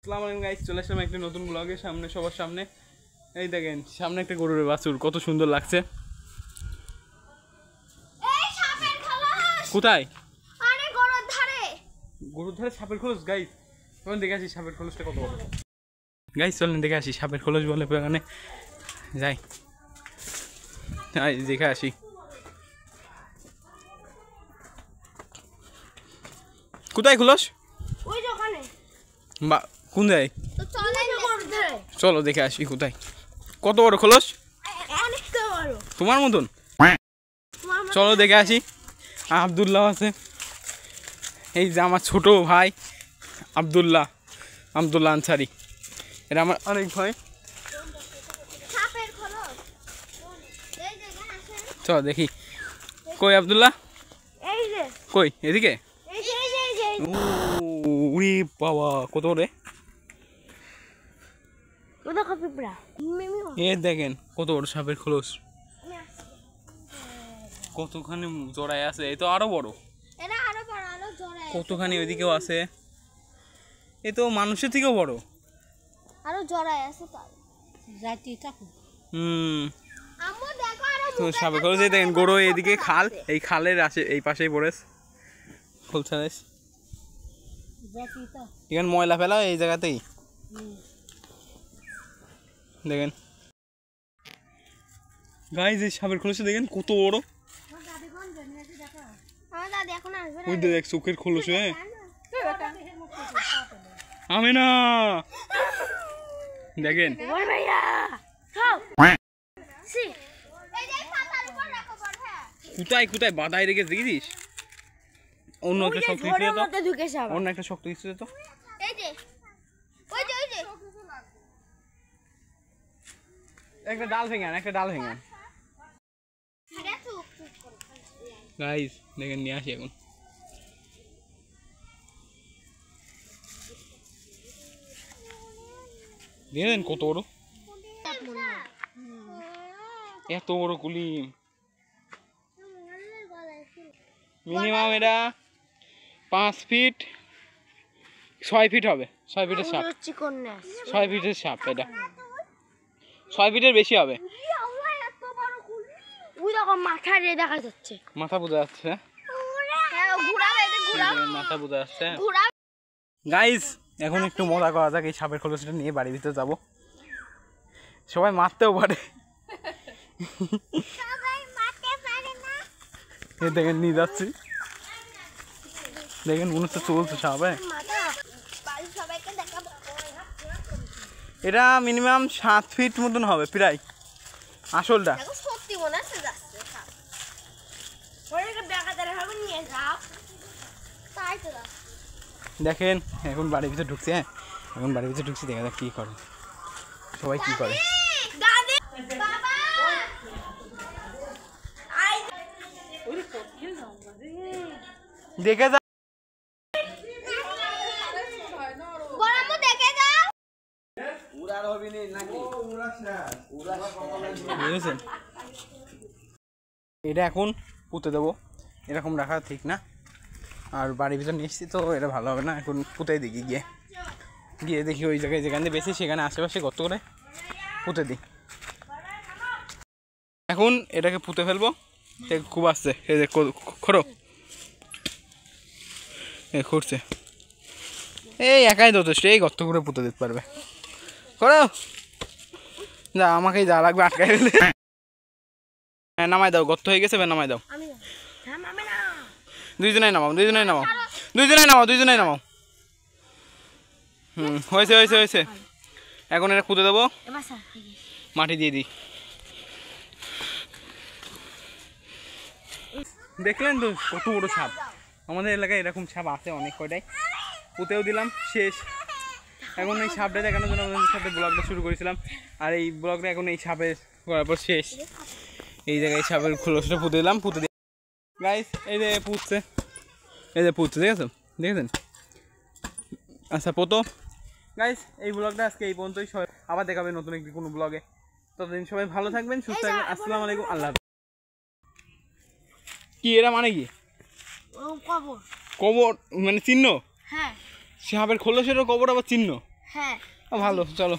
আসসালামু আলাইকুম গাইস, চলে আসলাম একটা নতুন ব্লগের সামনে সবার সামনে। এই দেখেন সামনে একটা গরুর বাছুর, কত সুন্দর লাগছে। কোথায়? আরে গরুর ধারে। গরুর ধারে সাপের খোলস গাইস। এখন দেখে আসি সাপের খোলসটা কত বড়। গাইস চলেন দেখে আসি সাপের খোলস বলে ওখানে যাই, দেখে আসি। কোথায় খোলস? ওই যে ওখানে। বা কোন জায়গায়? তো চলেন গরুর ধারে। চলো দেখে আসি কোথায়। কত বড় খোলস? অনেকটা বড়। তোমার মতন? চলো দেখে আসি। আব্দুল্লাহ আছে, এই যে আমার ছোট ভাই আব্দুল্লাহ আনসারি, এটা আমার অনেক ভয়। চলো দেখি। কই আব্দুল্লাহ? এই যে কই এদিকে? এই যে এই যে এই যে উড়ি বাবা, কত রে! ওটা কপি পুরা মিমি। এ দেখেন কত বড় সাপের খোলস, কতখানি জড়ায় আছে। এই তো আরো বড়, এটা আরো বড়, আরো জোরে কতখানি ওইদিকেও আছে। এ তো মানুষের থেকেও বড়, আরো জড়ায় আছে তাই জাতি থাকু। আম্মু দেখো আরো তো সাপের খোলস। এই দেখেন গরু এদিকে খাল, এই খালের আছে এই পাশেই পড়েছ খোলসারেস। জাতি তো এখানে ময়লা ফেলা এই জায়গাতেই দেখেন। গাইস এই সাপের খোলস দেখেন কত বড়। আমার দাদি এখন আসবে ওই দেখ চোখের খোলস। আমি না দেখেন ওই ভাইয়া সব সি এই যে পাতার উপর রাখো বড় হ্যাঁ। কোথায় কোথায় বাধাই রেখে দেখেছিস? অন্য একটা শক্ত কিছু দে তো, মধ্যে ঢুকে সব অন্য একটা শক্ত কিছু দে তো। এই যে ওই যে একটা ডাল ভেঙে আন, একটা ডাল ভেঙে আন। আরে চুপ চুপ করো। গাইস দেখেন নিয়ে আসি এখন। দেখেন কত বড়, এত বড় কুলিম। মিনিমাম এটা 5 ফিট 6 ফিট হবে। 6 ফিটের সাপ, 6 ফিটের সাপ। এটা 6 ফিটের বেশি হবে। ওই দেখো মাথা রে দেখা যাচ্ছে, মাথা বোঝা যাচ্ছে, মাথা বোঝা যাচ্ছে। গাইস এখন একটু মজা করা যাক, এই সাপের খোলসটা নিয়ে বাড়ির ভিতরে যাবো। সবাই মারতেও পারে। দেখেন নিয়ে যাচ্ছি, দেখেন মনে হচ্ছে চলছে সাপ। এটা মিনিমাম 7 ফিট মতন হবে প্রায় আসলটা। দেখেন এখন বাড়ির ভিতরে ঢুকছে। হ্যাঁ এখন বাড়ির ভিতরে ঢুকছি, দেখা যাক কি করে সবাই, কি করে দেখে যা। এটা এখন পুঁতে দেবো, এরকম রাখা ঠিক না। আর বাড়ির ভিতরে নিয়ে এসছি তো এটা ভালো হবে না, এখন পুঁতে দিই। গিয়ে গিয়ে দেখি ওই জায়গায় যেখানে বেশি সেখানে আশেপাশে গর্ত করে পুঁতে দিই। এখন এটাকে পুঁতে ফেলবো। খুব আসছে, এই যে খোরো খুঁড়ছে, এই একাই যথেষ্ট, এই গর্ত করে পুঁতে দিতে পারবে। করো যা, আমাকেই যা লাগবে আটকাই ফেলে। হ্যাঁ নামাই দাও, গর্ত হয়ে গেছে, নামাই দাও। দুইজনাই নামাও, দুইজনাই নামাও, দুইজনাই নামাও, দুইজনাই নামাও। হয়েছে হয়েছে হয়েছে। এখন এটা খুঁজে দেবো, মাটি দিয়ে দিই। দেখলেন তো কত বড় সাপ। আমাদের এলাকায় এরকম সাপ আছে অনেক কয়টাই, পুঁতেও দিলাম শেষ। এখন এই সাপটা দেখানোর জন্য আমাদের সাথে ব্লগটা শুরু করেছিলাম, আর এই ব্লগটা এখন এই সাপে করার পর শেষ। এই জায়গায় সাপের খোলসটা পুঁতে দিলাম, পুঁতে দিয়ে গাইস এই যে পুঁতছে, এই যে পুঁতছে, দেখেছো দেখেছেন? আচ্ছা পোতো গাইস, এই ব্লগটা আজকে এই পর্যন্তই। আবার দেখাবে নতুন একটি কোনো ব্লগে। ততদিন সবাই ভালো থাকবেন, সুস্থ থাকবেন। আসসালামু আলাইকুম, আল্লাহ হাফেজ। কি এরা মানে কি? কবর মানে চিহ্ন? হ্যাঁ সাপের খোলসেরও কবর আবার চিহ্ন? হ্যাঁ ভালো, চলো।